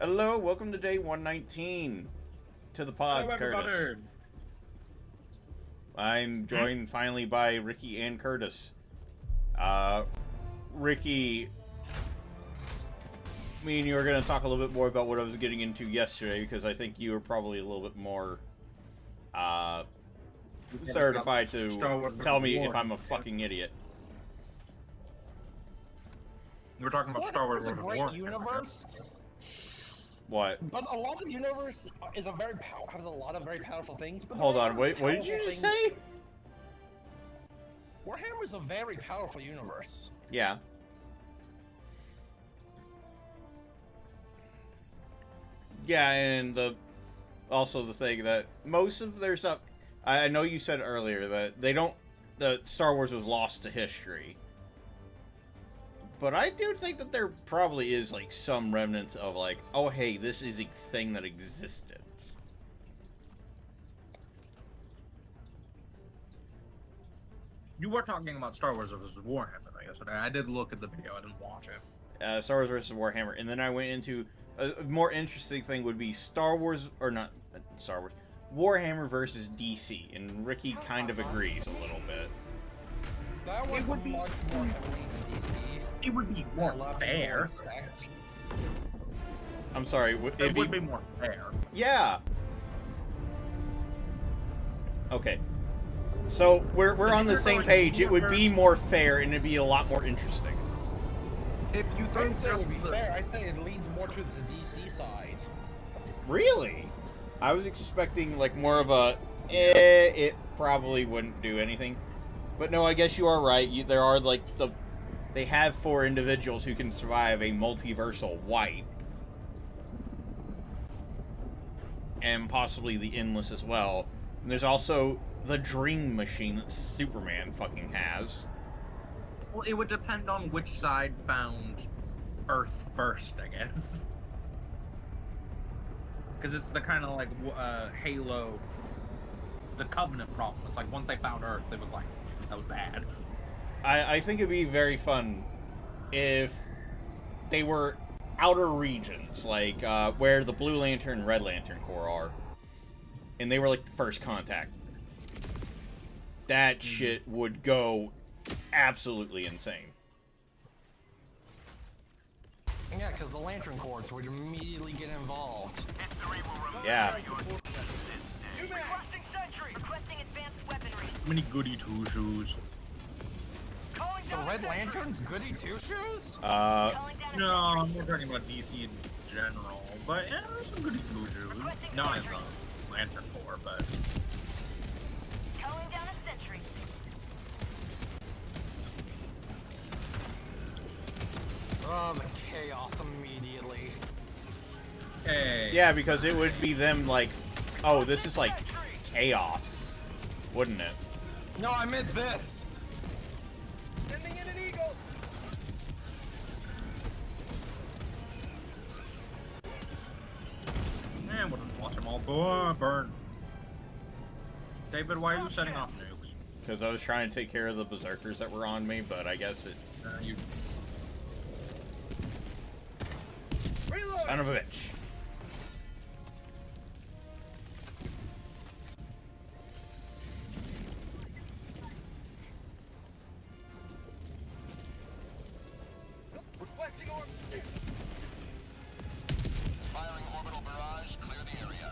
Hello, welcome to day 119 to the pods, Hello, Curtis. everybody. I'm joined finally by Ricky and Curtis. Ricky, me and you are going to talk a little bit more about what I was getting into yesterday, because I think you were probably a little bit more certified to tell me if I'm a fucking idiot. We're talking about Star Wars. Is a great universe. What? But a lot of the universe is has a lot of very powerful things. But Hold on, wait, what did you just say? Warhammer is a very powerful universe. Yeah. Yeah, and also the thing that most of their stuff, I know you said earlier that that Star Wars was lost to history. But I do think that there probably is, like, some remnants of, like, oh, hey, this is a thing that existed. You were talking about Star Wars versus Warhammer yesterday. I did look at the video. I didn't watch it. Star Wars versus Warhammer. And then I went into a more interesting thing would be Star Wars, or not Star Wars, Warhammer versus DC. And Ricky kind of agrees a little bit. That one's much more heavily to DC. It would be more fair. I'm sorry. It would be more fair. Yeah. Okay. So we're on the same page. It would be more fair and it'd be a lot more interesting. If you I think didn't say it would be fair. I say it leans more towards the DC side. Really? I was expecting like more of a it probably wouldn't do anything. But no, I guess you are right. There are like they have 4 individuals who can survive a multiversal wipe. And possibly the Endless as well. And there's also the Dream Machine that Superman fucking has. Well, it would depend on which side found Earth first, I guess. Because it's the kind of like Halo, the Covenant problem. It's like once they found Earth, it was like, that was bad. I think it'd be very fun if they were outer regions, like where the Blue Lantern and Red Lantern Corps are. And they were like the first contact. That shit would go absolutely insane. Yeah, because the Lantern Corps would immediately get involved. Yeah. Many goody two-shoes. The Red Lantern's goody two-shoes? No, we're talking about DC in general, but yeah, there's some goody two-shoes. Not in the Lantern Corps, but... Calling down a sentry. Oh, the chaos immediately. Hey. Yeah, because it would be them like, oh, this is like chaos, wouldn't it? No, I meant this! Sending in an eagle. Man, we'll just watch them all burn. David, why are you setting off nukes? Because I was trying to take care of the berserkers that were on me, but I guess it... You... Son of a bitch. Requesting order. Firing orbital barrage, clear the area.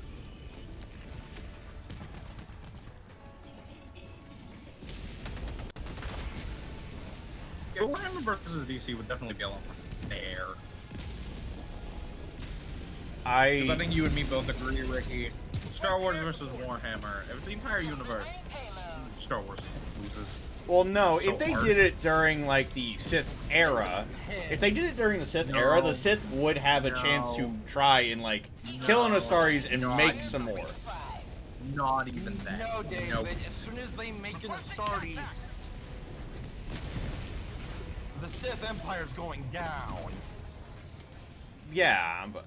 Yeah, Warhammer versus DC would definitely be a lot more fair. I think you and me both agree, Ricky. Star Wars versus Warhammer. If it's the entire universe, Star Wars loses. Well, no, So if they hard. did it during, like, the Sith era, if they did it during the Sith era, the Sith would have a chance to try and, like, kill an Astaris and make some more. Not even that. No, David, Nope. as soon as they make an Astartes, the Sith Empire's going down. Yeah, but...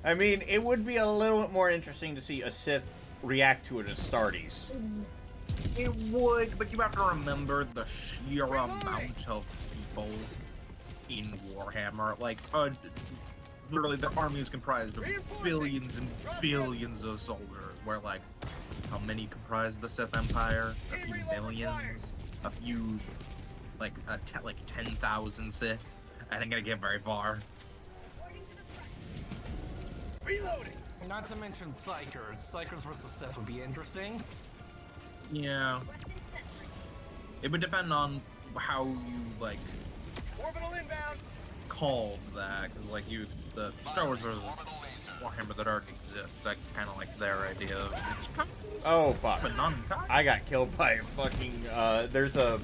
I mean, it would be a little bit more interesting to see a Sith react to an Astartes. It would, but you have to remember the sheer amount of people in Warhammer. Like, literally their army is comprised of billions and billions of soldiers. Where like, how many comprise the Sith Empire? A few millions, a few, like 10,000 Sith. I ain't gonna get very far. Reloading. Not to mention Psychers. Psychers versus Sith would be interesting. Yeah. It would depend on how you like Orbital inbound. called that, because like the Star Wars versus Warhammer that already exists, I kind of like their idea of it's kind Oh fuck! of non-type. I got killed by a fucking. There's a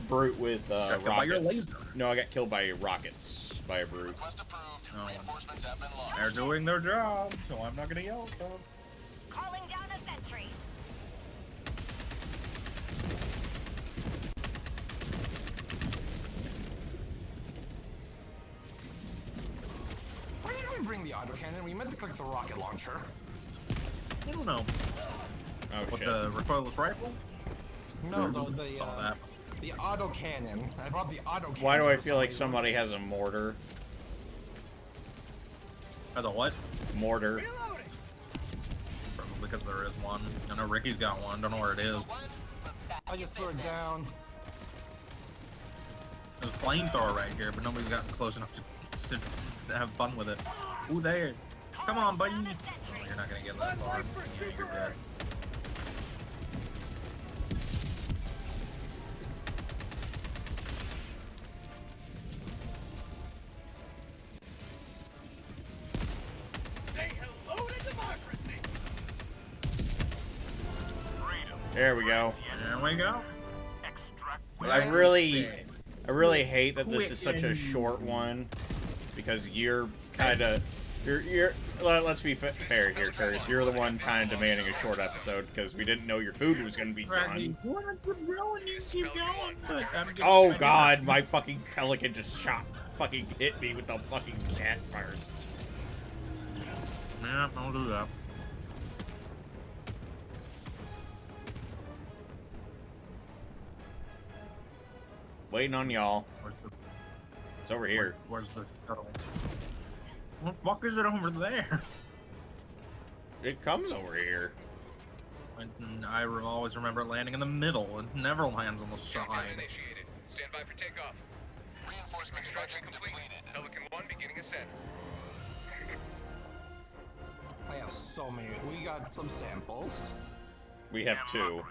brute with killed by your rockets. laser. No, I got killed by rockets by a brute. Request approved. Oh. Reinforcements have been launched. They're doing their job, so I'm not gonna yell at them. Calling down a sentry. Why didn't we bring the autocannon? We meant to click the rocket launcher. I don't know. Oh What, shit! the recoilless rifle? No, the Saw that. the autocannon. I brought the autocannon. Why do I for feel like some reason. somebody has a mortar? As a what? Mortar. Reloading. Probably because there is one. I know Ricky's got one. Don't know where it is. I just threw it down. There's a flamethrower right here, but nobody's gotten close enough to have fun with it. Ooh, there. Come on, buddy. Oh, you're not gonna get that far. Yeah, you're dead. Say hello to democracy. There we go. There we go. I really hate that this is such a short one, because you're kind of, let's be fair here, Curtis. You're the one kind of demanding a short episode because we didn't know your food was going to be done. Oh god, my fucking pelican just fucking hit me with the fucking cat burst. Yeah, I'll do that. Waiting on y'all. Where's the, It's over here. where's the shuttle? What the fuck is it over there? It comes over here. And I always remember it landing in the middle. It never lands on the side. Initiated. Stand by for takeoff. Reinforcement Extraction structure complete. depleted. Pelican 1 beginning ascent. I have so many. We got some samples. We have two.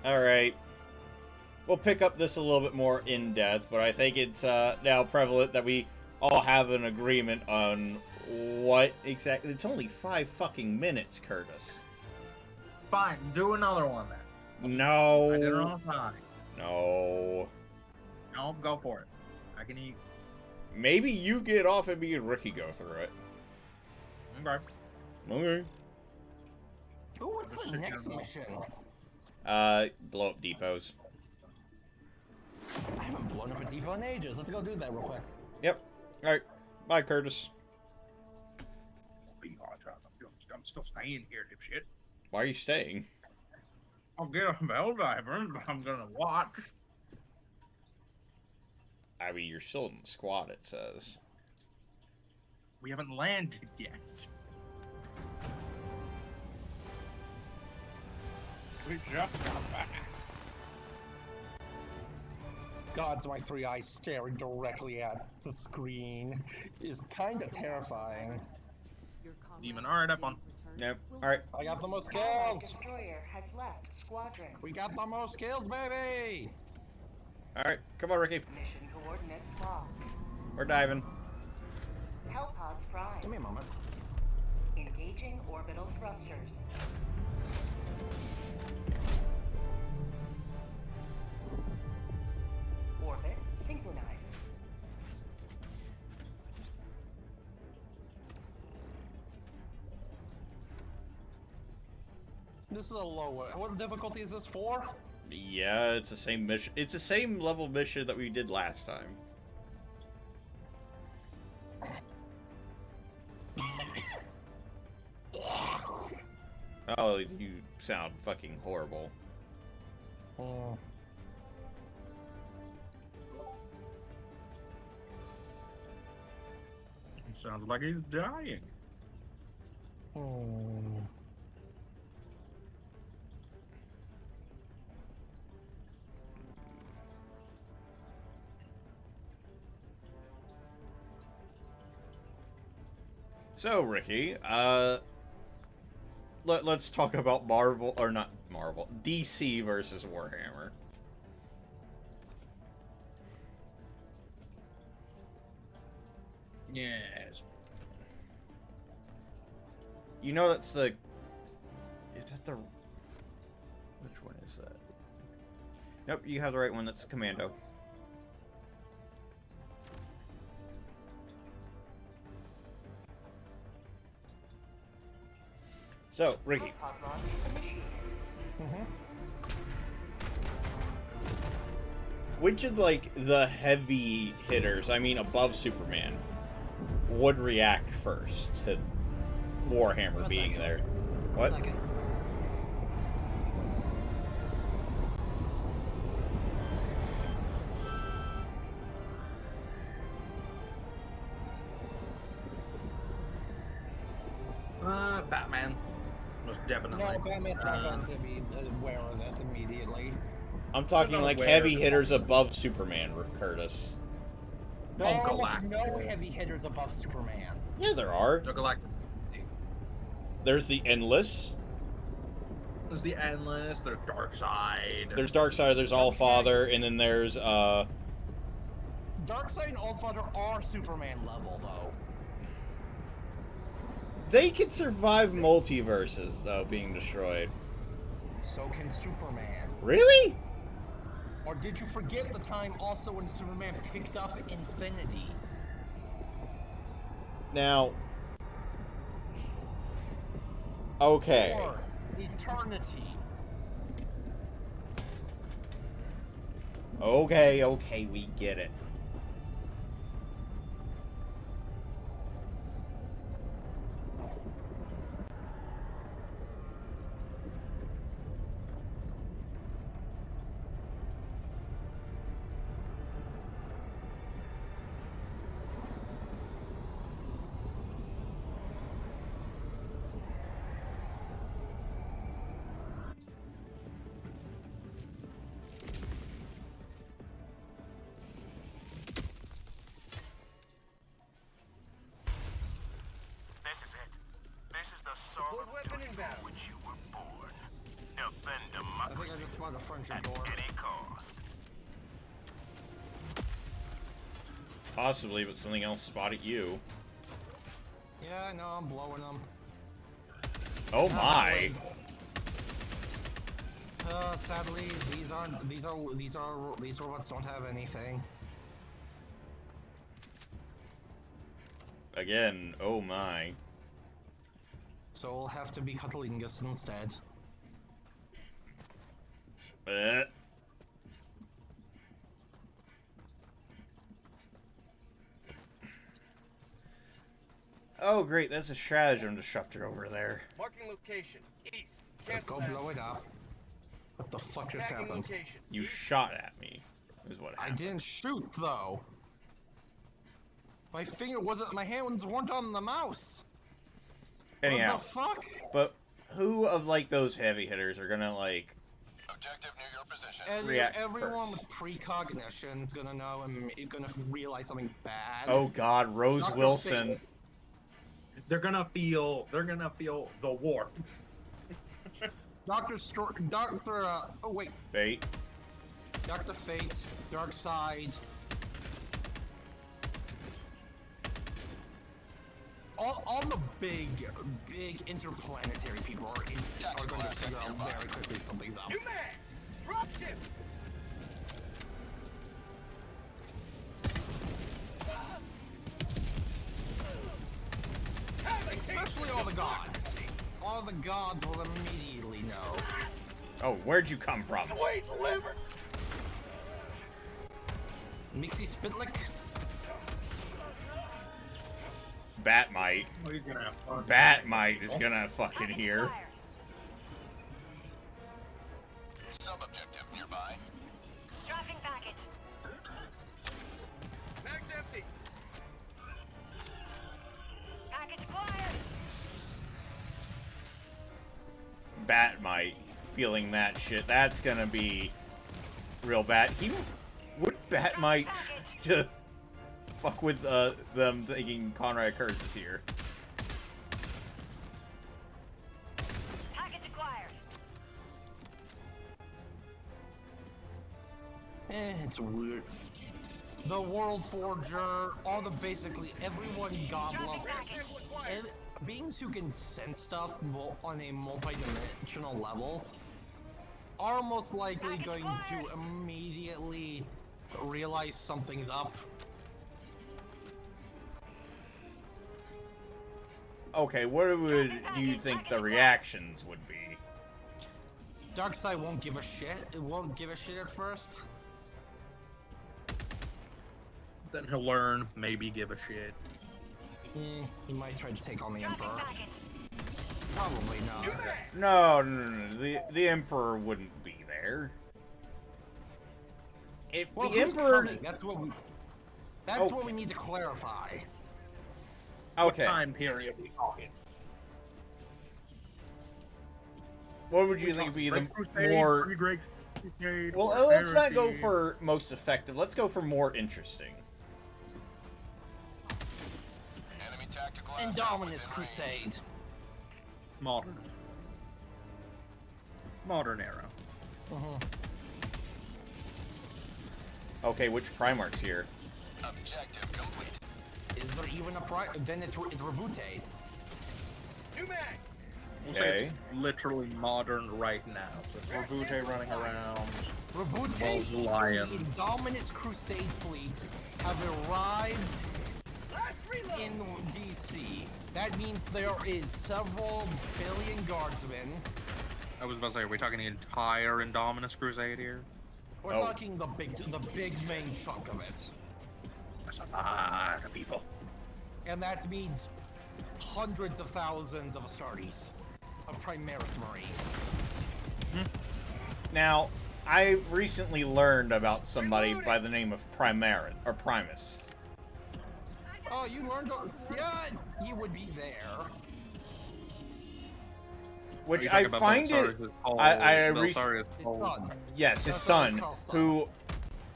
Alright. We'll pick up this a little bit more in depth, but I think it's now prevalent that we all have an agreement on what exactly. It's only 5 fucking minutes, Curtis. Fine, do another one then. No. I did it on time. No. No, go for it. I can eat. Maybe you get off and me and Ricky go through it. Okay. Okay. Ooh, what's the Chicken next ball. mission? Blow up depots. I haven't blown up a depot in ages. Let's go do that real quick. Yep. Alright. Bye, Curtis. I'm still staying here, dipshit. Why are you staying? I'll get a Helldivers, but I'm gonna watch. I mean, you're still in the squad, it says. We haven't landed yet. We just got back. God's my 3 eyes staring directly at the screen is kind of terrifying. Demon, alright, up on. Nope. Alright. I got the most Allied kills. destroyer has left squadron. We got the most kills, baby. Alright. Come on, Ricky. Mission coordinates locked. We're diving. Hellpods prime. Give me a moment. Engaging orbital thrusters. Orbit synchronized. This is a low one. What difficulty is this for? Yeah, it's the same mission. It's the same level mission that we did last time. Oh, you sound fucking horrible. Mm. Sounds like he's dying. Mm. So, Ricky, let's talk about Marvel, or not Marvel, DC versus Warhammer. Yes. You know that's the... Is that the... Which one is that? Nope, you have the right one. That's Commando. So, Ricky. Pod launch initiated. Mhm. Which of, like, the heavy hitters, I mean above Superman, would react first to Warhammer being there? What? Second. Batman. Most definitely. No, Batman's not Uh, going to be aware of that immediately. I'm talking not like aware heavy of- hitters above Superman, Curtis. There are almost Galactic. no heavy hitters above Superman. Yeah, there are. The Galactic. There's the Endless. There's the Endless. There's Darkseid. There's Darkseid, there's Allfather, and then there's, Darkseid and Allfather are Superman level, though. They can survive multiverses, though, being destroyed. So can Superman. Really? Or did you forget the time also when Superman picked up Infinity? Now... Okay. Or Eternity? Okay, we get it. This is it. This is the sword weapon inbound. Which you were born. Defend I think democracy I just spotted a friendship at door. any cost. Possibly, but something else spotted you. Yeah, I know, I'm blowing them. Oh my! Sadly, these robots don't have anything. Again, oh my. So we'll have to be Cutlingus instead. Eh. Oh great, that's a stratagem disruptor over there. Marking location. East. Let's go Cancel that. blow it up. What the fuck just Tracking happened? location. You East. shot at me, is what I happened. didn't shoot though. My finger wasn't. My hands weren't on the mouse. Anyhow, What the fuck? but who of like those heavy hitters are gonna like... Objective near your position. And React everyone first. with precognition is gonna know and gonna realize something bad. Oh god, Rose Dr. Wilson. Fate. They're gonna feel the warp. Doctor oh wait, Fate. Dr. Fate, Darkseid. All the big interplanetary people are going to figure out very quickly something's up. New man. Drop ships. Especially all the gods. All the gods will immediately know. Oh, where'd you come from? Sweet liver. Mixie Spitlick. Batmite. Oh, he's gonna have fun. Batmite is gonna fucking hear. Sub-objective nearby. Dropping package. Mag's empty. Package acquired. Batmite feeling that shit. That's gonna be real bad. He would Batmite to fuck with them thinking Conrad Curse is here. Package acquired. It's weird. The World Forger, all the basically everyone God level, and beings who can sense stuff on a multi-dimensional level are most likely going to immediately realize something's up. Okay, what would you think the reactions would be? Darkseid won't give a shit. It won't give a shit at first. Then he'll learn, maybe give a shit. He might try to take on the Emperor. Probably not. No. The Emperor wouldn't be there. If Well, the who's Emperor... coming? That's what we. That's what we need to clarify. What Okay. time period are we talking? What would you think would be the Crusade, more... Pre-Great Crusade, Well, or let's not go Heresy? for most effective. Let's go for more interesting. Enemy tactical asset Indominus within Crusade. Modern. Modern era. Okay, which Primarch's here? range. Objective complete. Is there even a pri? Then it's Rebute. New mag. We'll say Okay. it's literally modern right now. So it's Rebute running around. Rebute Well, and Lion. the Indominus Crusade fleet have arrived in DC. That means there is several billion guardsmen. I was about to say, are we talking the entire Indominus Crusade here? We're Oh. talking the big main chunk of it. That's a lot of people. And that means hundreds of thousands of Astartes, of Primaris Marines. Now, I recently learned about somebody by the name of Primus. Oh, you learned? Yeah, he would be there. Which Are you I talking about find it... Belisarius' whole- Belisarius' His whole- son. Yes, his That's son, what it's called, who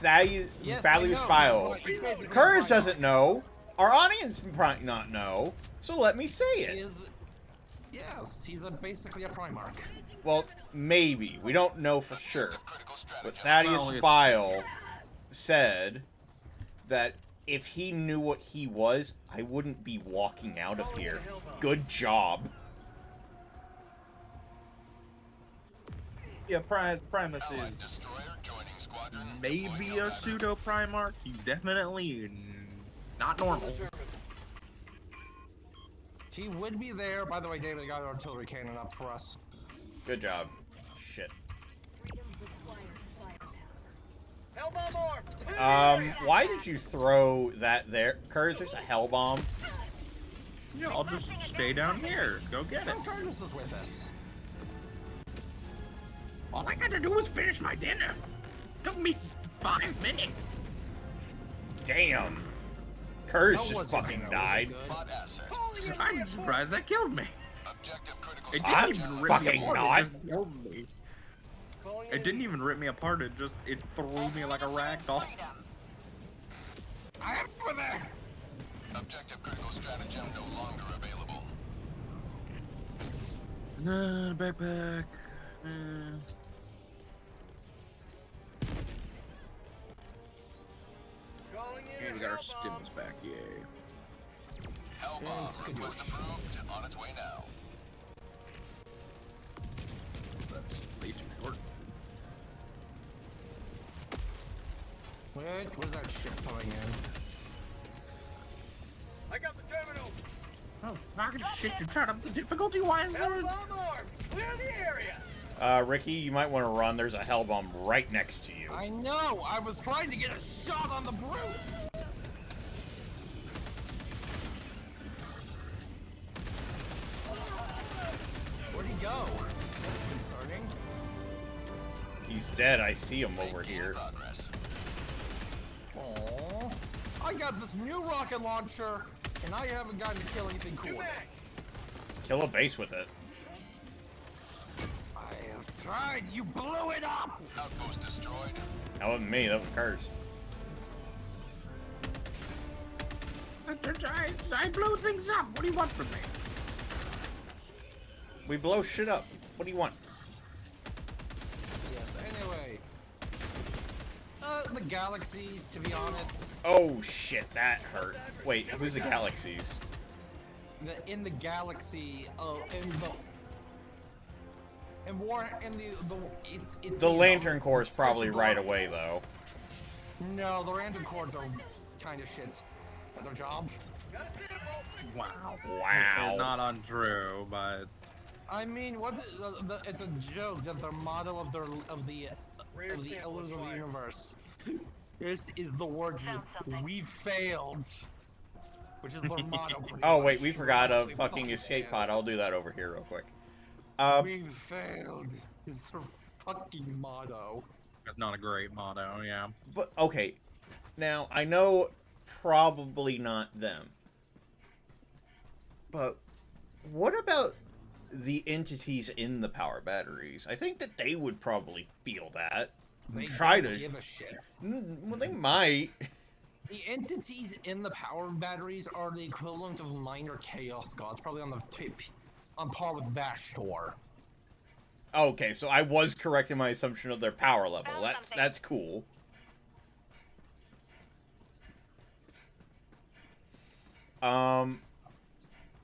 values Yes, I know, File. that's why he's basically Curtis Primarch. doesn't know. Our audience might not know. So let me say He it. is, yes, he's basically a Primarch. Well, maybe. We don't know for sure. Critical But strategy. Thaddeus Well, it's- Bile said that if he knew what he was, I wouldn't be walking out of here. Good job. Yeah, Primus Allied is destroyer joining squadron. maybe Deploying a Elgato. pseudo Primarch. He's definitely not normal. He would be there. By the way, David got an artillery cannon up for us. Good job. Shit. Hellbomb orb. Why did you throw that there? Curtis, there's a hell bomb. Yeah, I'll just stay down here. Go get it. Oh, Curtis is with us. All I got to do was finish my dinner. Took me 5 minutes. Damn. Curtis How just was it, fucking Dino? Was it died. good? Pod asset. I'm surprised that killed me. Objective critical It I'm didn't even rip fucking me apart. not. It just killed me. It didn't even rip me apart. It threw me like a rag doll. I am over there. Objective critical stratagem no longer available. Backpack. Okay, we got our stimulus back, yay. Hellbomb Skadoosh. request approved. On its way now. That's way too short. Wait, where's that ship coming in? I got the terminal. Oh, fucking shit, you turned up the difficulty? Why is there... Hellbomb orb. Clear the area. Ricky, you might want to run. There's a hell bomb right next to you. I know. I was trying to get a shot on the brute. Where'd he go? That's concerning. He's almost dead. I see him over Making here. progress. Aww. I got this new rocket launcher, and I haven't gotten to kill anything cool with it. Kill a base with it. I have tried. You blew it up. Outpost destroyed. That wasn't me. That was Curse. I blew things up. What do you want from me? We blow shit up. What do you want? Yes. Anyway, the galaxies, to be honest. Oh shit, that hurt. Wait, who's the galaxies? In the galaxy, it's The Lantern Corps is probably right away though. No, the Lantern Corps are kind of shit at their jobs. Wow. Wow. It's not untrue, but I mean, it's a joke that their motto of the Elders of the Universe. This is the words "We failed," which is their motto. Oh wait, we forgot a fucking escape pod. I'll do that over here real quick. We failed is their fucking motto. that's not a great motto. Yeah. But okay, now I know probably not them, but what about the entities in the power batteries? I think that they would probably feel that. They Try don't to. give a shit. Well, they might. The entities in the power batteries are the equivalent of minor chaos gods, probably on par with Vashtor. Okay, so I was correct in my assumption of their power level. That's cool.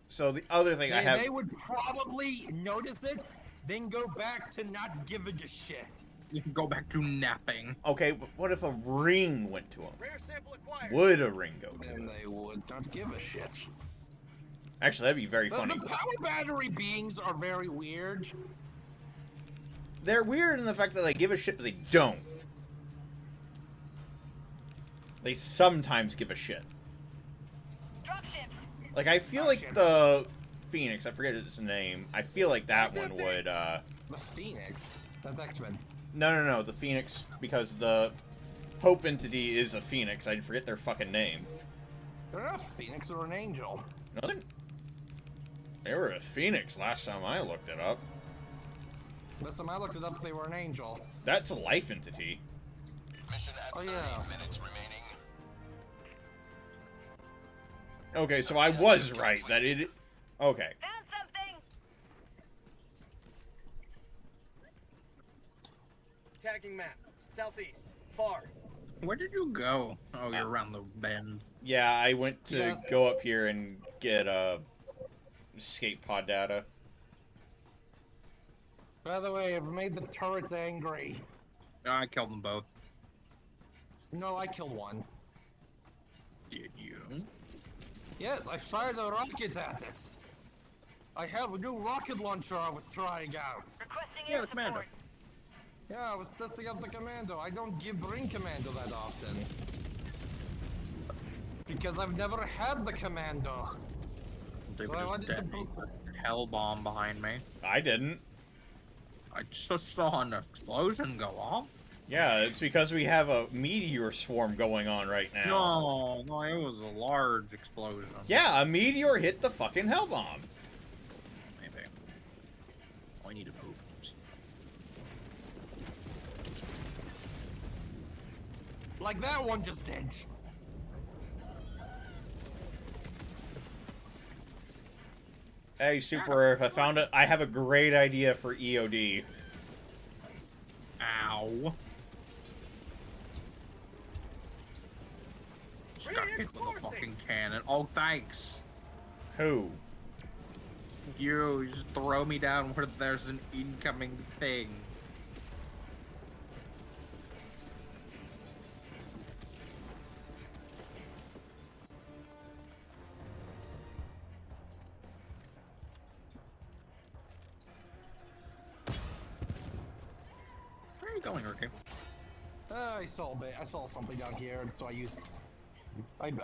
So the other thing I have. They would probably notice it, then go back to not giving a shit. You can go back to napping. Okay, but what if a ring went to them? Rare sample acquired. Would a ring go to And them? they would not give a shit. Actually, that'd be very funny. The power battery beings are very weird. They're weird in the fact that they give a shit, but they don't. They sometimes give a shit. Dropships. Like, I feel like the Phoenix, I forget its name, I feel like that one would, The Phoenix? That's X-Men. No, the Phoenix, because the Hope entity is a Phoenix. I forget their fucking name. They're not a Phoenix or an angel. No, they were a Phoenix last time I looked it up. Last time I looked it up, they were an angel. That's a life entity. Mission at Oh, 30 yeah. minutes remaining. Okay, so I was right, that it... Okay. Found something. Tagging map. Southeast. Far. Where did you go? Oh, you're around the bend. Yeah, I went to Yes. go up here and get, escape pod data. By the way, I've made the turrets angry. I killed them both. No, I killed one. Did you? Yes, I fired a rocket at it. I have a new rocket launcher I was trying out. Requesting Yeah, air the commander. support. Yeah, I was testing out the commando. I don't bring commando that often. Because I've never had the commando. David So I just wanted to detonated a hell bomb behind me. I didn't. I just saw an explosion go off. Yeah, it's because we have a meteor swarm going on right now. No, it was a large explosion. Yeah, a meteor hit the fucking hell bomb. Maybe. Oh, I need to move. Like that one just did. Hey, Super Earth, I found it. I have a great idea for EOD. Ow. Just got hit with a fucking cannon. Oh, thanks. Who? You just throw me down where there's an incoming thing. Where are you going, Ricky? I saw something down here, and so I used. I'm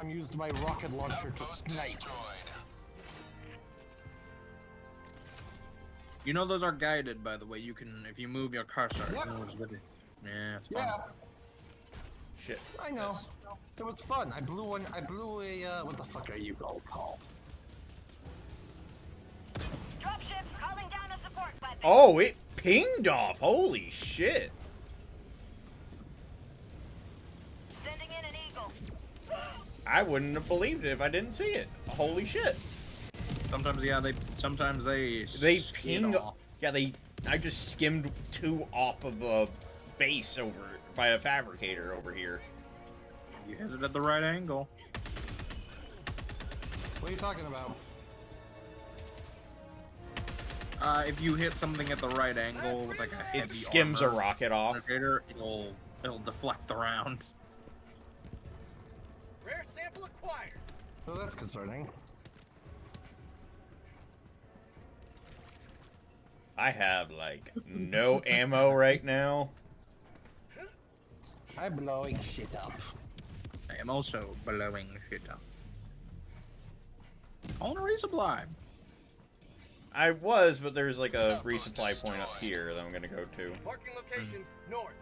used my rocket launcher to Outpost snipe. destroyed. You know those are guided, by the way. You can, if you move your cursor, Yep. it moves with it. Yeah, it's fun. Yeah, Shit. I know. It was fun. I blew one. I blew a. What the fuck are you all called? Dropships calling down a support weapon. Oh, it pinged off. Holy shit. Sending in an eagle. I wouldn't have believed it if I didn't see it. Holy shit. Sometimes, yeah, sometimes they skid ping. off. Yeah, I just skimmed 2 off of a base over by a fabricator over here. You hit it at the right angle. What are you talking about? If you hit something at the right angle with like a heavy It skims a armor rocket off. penetrator, it'll deflect the round. Rare sample acquired. Well, that's concerning. I have, like, no ammo right now. I'm blowing shit up. I am also blowing shit up. On a resupply. I was, but there's, like, a resupply point up here that I'm gonna go to. Marking location north.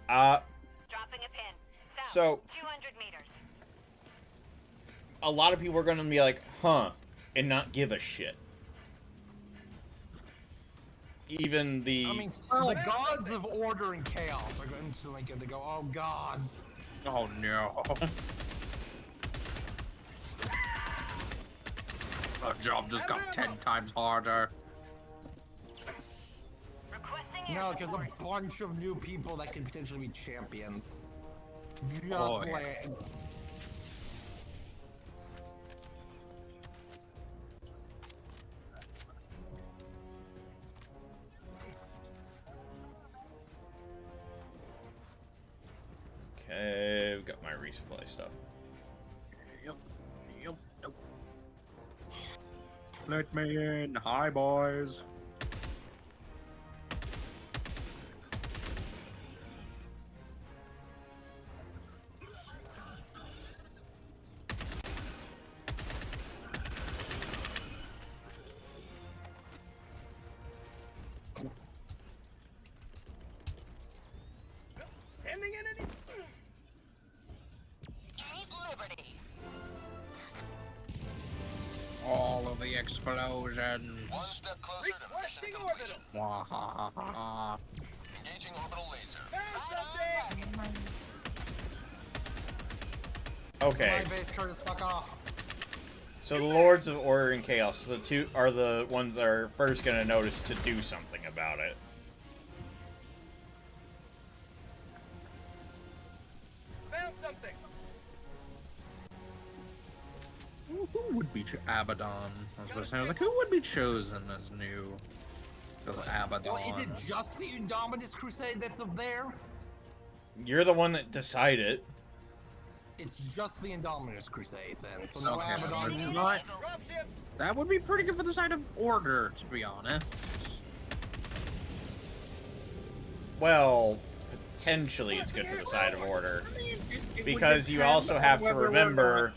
Dropping a pin. South. So- 200 meters. A lot of people are gonna be like, huh, and not give a shit. Even the... I mean, the gods of order and chaos are instantly going to go, oh gods. Oh no. Our job just got 10 times harder. Requesting air No, because support. a bunch of new people that could potentially be champions. Just Oh, yeah. like... Okay, we've got my resupply stuff. Yep. Let me in. Hi, boys. Sending in an Keep liberty. All of the explosions. One step closer to mission requesting completion. orbital. Wahahaha. Engaging orbital laser. Found something. Okay, My base, Curtis, fuck off. so the Lords of Order and Chaos, the two are the ones that are first gonna notice to do something about it. Found something. Who would be Abaddon? I was like, who would be chosen as new? As Abaddon. Well, is it just the Indominus Crusade that's up there? You're the one that decided. It's just the Indominus Crusade then, so no Okay, Abaddon. you know what? Dropship. That would be pretty good for the side of Order, to be honest. Well, potentially it's good for the side of Order. I mean, it would Because you depend also on have to whether we're remember...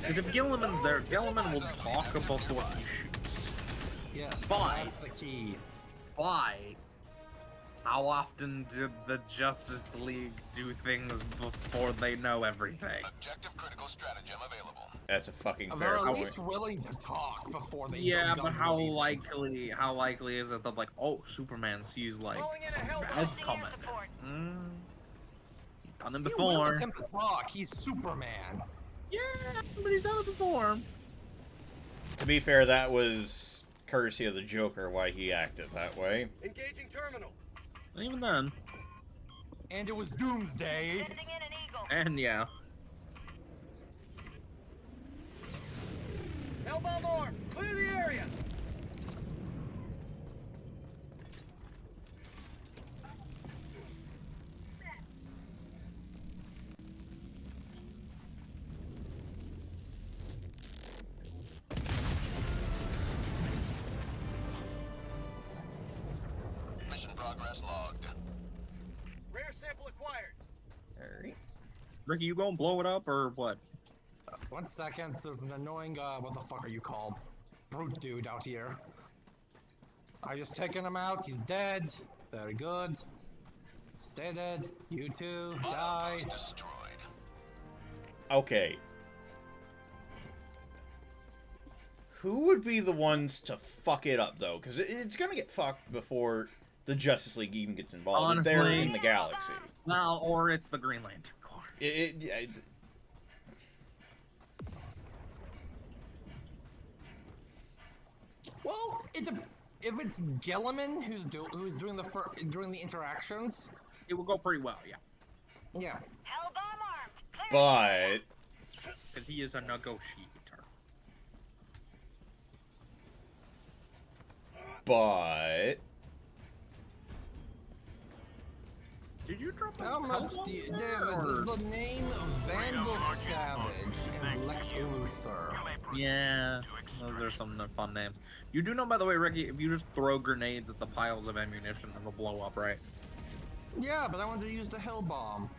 Because if Gilliman's there, Gilliman will talk about what he shoots. Yes, Fine. that's the key. Why? How often did the Justice League do things before they know everything? Objective critical stratagem available. That's a fucking They're fair at point. least willing to talk before they Yeah, go but guns how blazing. likely is it that, like, oh, Superman sees, like, Calling in a some Helldiver. bad Requesting air coming? support. He's done it You will before. attempt to talk, he's Superman. Yeah, but he's done it before. To be fair, that was courtesy of the Joker why he acted that way. Engaging terminal. And even then. And it was Doomsday. Sending in an eagle. And yeah. Hellbomb arm. Clear the area. Mission progress logged. Rare sample acquired. Alright. Ricky, you gonna blow it up or what? 1 second, there's an annoying, what the fuck are you called? brute dude out here. I just taken him out. He's dead. Very good. Stay dead. You too. Die. Destroyed. Okay. Who would be the ones to fuck it up, though? Because it's gonna get fucked before the Justice League even gets involved. They're Honestly. in the galaxy. Well, or it's the Green Lantern Corps. Well, if it's Gilliman who's doing the interactions, It will go pretty well, yeah. yeah. Hellbomb armed. Clear. But Because he is a negotiator. Did you drop How much do you, David? Does the name Vandal Savage and Lex Luthor? Yeah, those are some fun names. You do know, by the way, Ricky, if you just throw grenades at the piles of ammunition, it'll blow up, right? Yeah, but I wanted to use the Hell Bomb.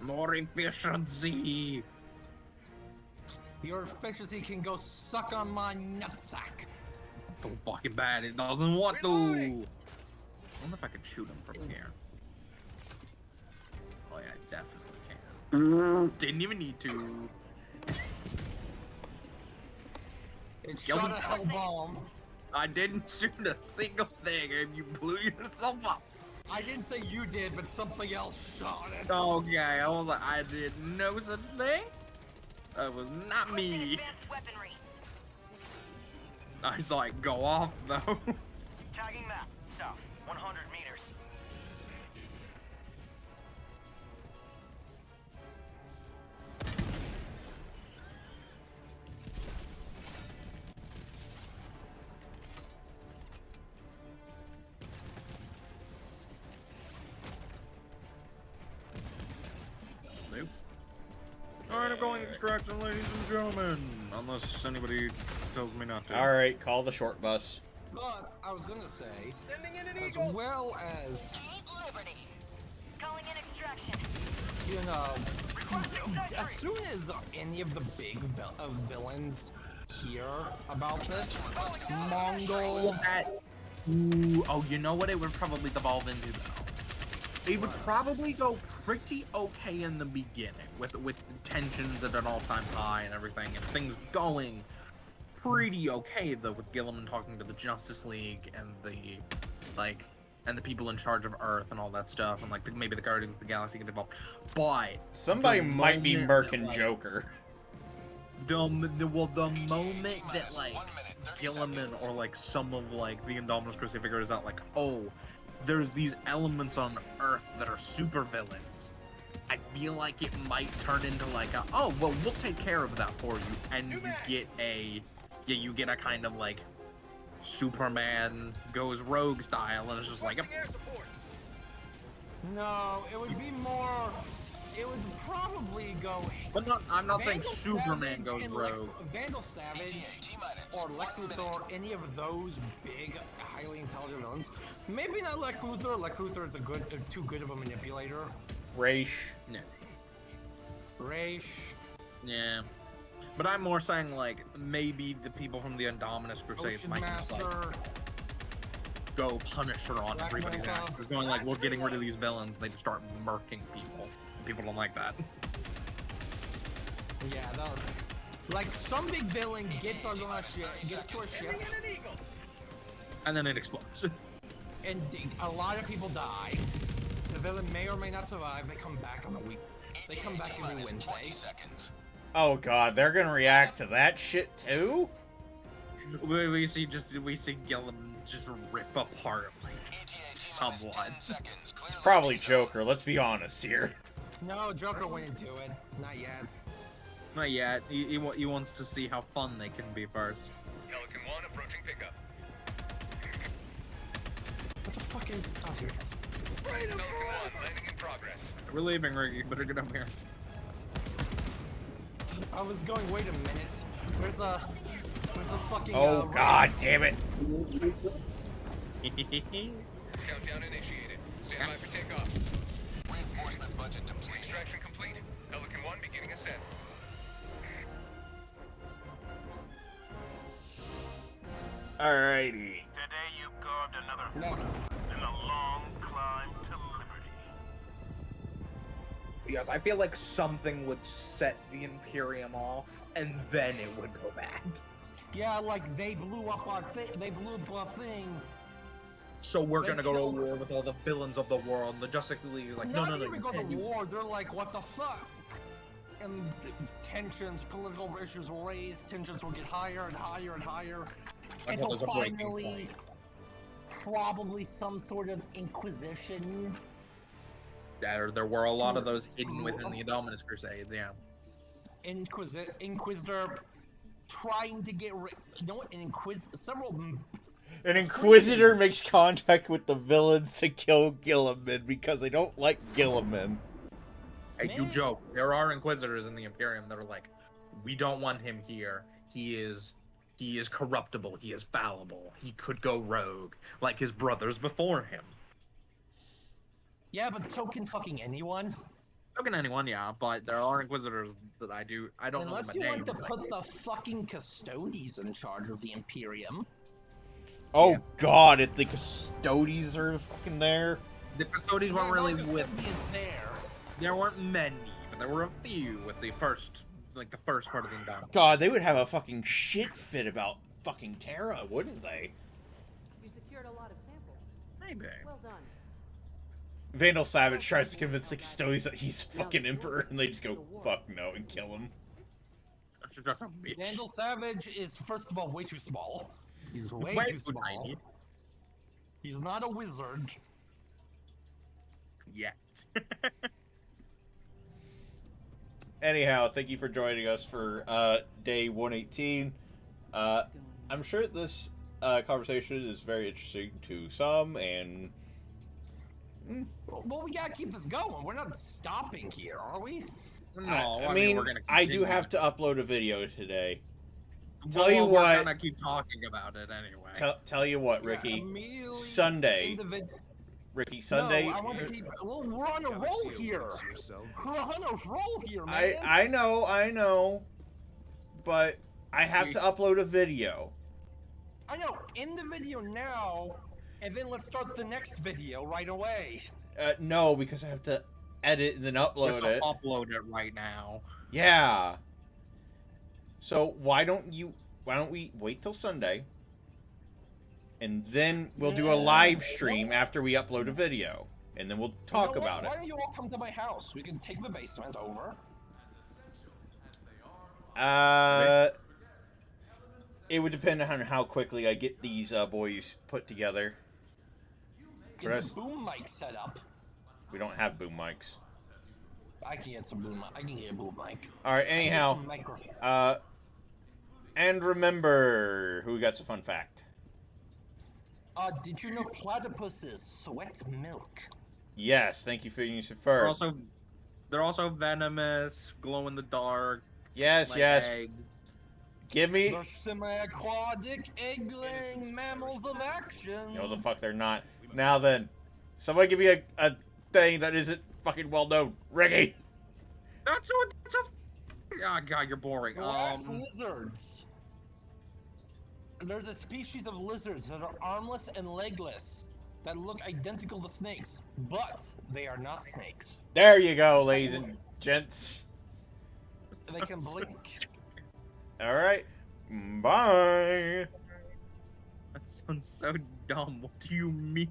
More efficiency! Your efficiency can go suck on my nutsack. So fucking bad, it doesn't want to! I wonder if I could shoot him from here. Oh yeah, I definitely can. Didn't even need to. It shot a Hell Bomb. I didn't shoot a single thing and you blew yourself up. I didn't say you did, but something else shot it. Okay, I was like, I did no such thing. That was not Requesting me. advanced weaponry. I saw it go off though. Tagging map. South. 100 meters. Nope. Alright, I'm going extraction, ladies and gentlemen. Unless anybody tells me not to. alright, call the short bus. But I was gonna say, Sending in an as eagle. well as, Gain Liberty. Calling in extraction. you know, Requesting as sentry. soon as any of the big villains hear about this, Mongol, Ooh, oh, you know what it would probably devolve into though? It would probably go pretty okay in the beginning, with tensions at an all-time high and everything, and things going pretty okay though, with Gilliman talking to the Justice League and the people in charge of Earth and all that stuff, and maybe the Guardians of the Galaxy get involved. But Somebody the might be moment murking that, Joker. the moment that like 1 minute, 30 Gilliman seconds. or like some of like the Indominus Crusade figures out like, oh, there's these elements on Earth that are super villains. I feel like it might turn into like a, oh well, we'll take care of that for you, and you get a kind of like Superman goes rogue style, and it's just like, Requesting air support. no, it would be more, it would probably go. but I'm not saying Vandal Superman Savage goes and rogue. Vandal Savage T-minus or Lex 1 Luthor, minute. or any of those big, highly intelligent villains. Maybe not Lex Luthor. Lex Luthor is too good of a manipulator. Raish. Yeah. Raish. Yeah. But I'm more saying like maybe the people from the Indominus Crusades Ocean might just like Master. go Punisher on Black everybody's Manta. ass. It's going like, we're getting rid of these villains. They just start murking people. People don't like that. Yeah, like some big villain gets to our ship, Sending in an eagle. And then it explodes. and a lot of people die. The villain may or may not survive. They come back on the week. They come back every T-minus Wednesday. 20 seconds. Oh god, they're gonna react to that shit too? we see Gilliam just rip apart like ETA T-minus someone. 10 seconds. Clear It's the probably space Joker, let's be honest here. No, Joker went into it. Not yet. Not yet. He wants to see how fun they can be first. Pelican 1 approaching pickup. What the fuck is? Oh, here it is. Freedom Pelican 1 fire. landing in progress. We're leaving, Ricky. Better get up here. I was going. Wait a minute. Where's the fucking? Oh god damn it. Countdown initiated. Stand by for takeoff. Reinforcement budget depleted. Extraction complete. Pelican 1 beginning ascent. Alrighty. Today you carved another No. foot in a long climb to liberty. Because I feel like something would set the Imperium off, and then it would go back. Yeah, like they blew up our thing. They blew up our thing. So we're They gonna go to killed- war with all the villains of the world. And the Justice League is like, no, Not no, no, even you go to can't. war. They're like, what the fuck? And tensions, political issues will raise. Tensions will get higher and higher and higher. Until Until there's a breaking finally, probably some sort of inquisition. There were a lot of those hidden within the Indominus Crusades, yeah. Inquisitor trying to get rid. You know what? Several. An Inquisitor makes contact with the villains to kill Gilliman because they don't like Gilliman. Hey, you Man. joke. There are Inquisitors in the Imperium that are like, we don't want him here. He is corruptible. He is fallible. He could go rogue, like his brothers before him. Yeah, but so can fucking anyone. So can anyone, yeah, but there are Inquisitors that I don't know Unless them you by want to name, but put the fucking Custodes in charge of the Imperium. Oh Yeah. god, if the Custodes are fucking there. the Custodes weren't really with. Is there. There weren't many, but there were a few with the first part of the Indominus. God, they would have a fucking shit fit about fucking Terra, wouldn't they? You secured a lot of samples. Maybe. Well done. Vandal Savage tries to convince the Custodes that he's the fucking Emperor, and they just go, fuck no, and kill him. She's not a bitch. Vandal Savage is, first of all, way too small. He's way Way too too small. tiny. He's not a wizard. Yet. Anyhow, thank you for joining us for day 118. I'm sure this conversation is very interesting to some, and Well, we gotta keep this going. We're not stopping here, are we? No, I mean, we're gonna I do continue. have to upload a video today. Well, tell you we're what- gonna keep talking about it anyway. Tell you what, Yeah, Ricky. immediately Sunday. individ- Ricky, Sunday. No, I want to keep. Well, we're on a roll here. We're on a roll here, man. I know, but I have to upload a video. I know. End the video now, and then let's start the next video right away. No, because I have to edit and then upload it. Upload it right now. Yeah. So why don't we wait till Sunday, and then we'll do a live stream after we upload a video, and then we'll talk You know what? about Why it. don't you all come to my house? We can take the basement over. It would depend on how quickly I get these boys put together. Get Chris. the boom mic set up. We don't have boom mics. I can get some boom. I can get a boom mic. All right. I can get Anyhow, some microphone. and remember, who got a fun fact? Did you know platypuses sweat milk? Yes. Thank you for using it They're first. they're also venomous, glow in the dark. Yes. lay Yes. eggs. Give me. They're semi-aquatic, egg-laying mammals of action. No, the fuck they're not. Now then, somebody give me a thing that isn't fucking well known. Ricky. That's a. Oh god, you're boring. Glass lizards. There's a species of lizards that are armless and legless that look identical to snakes, but they are not snakes. There you go, ladies and gents. They can blink. All right. Bye. That sounds so dumb. What do you mean?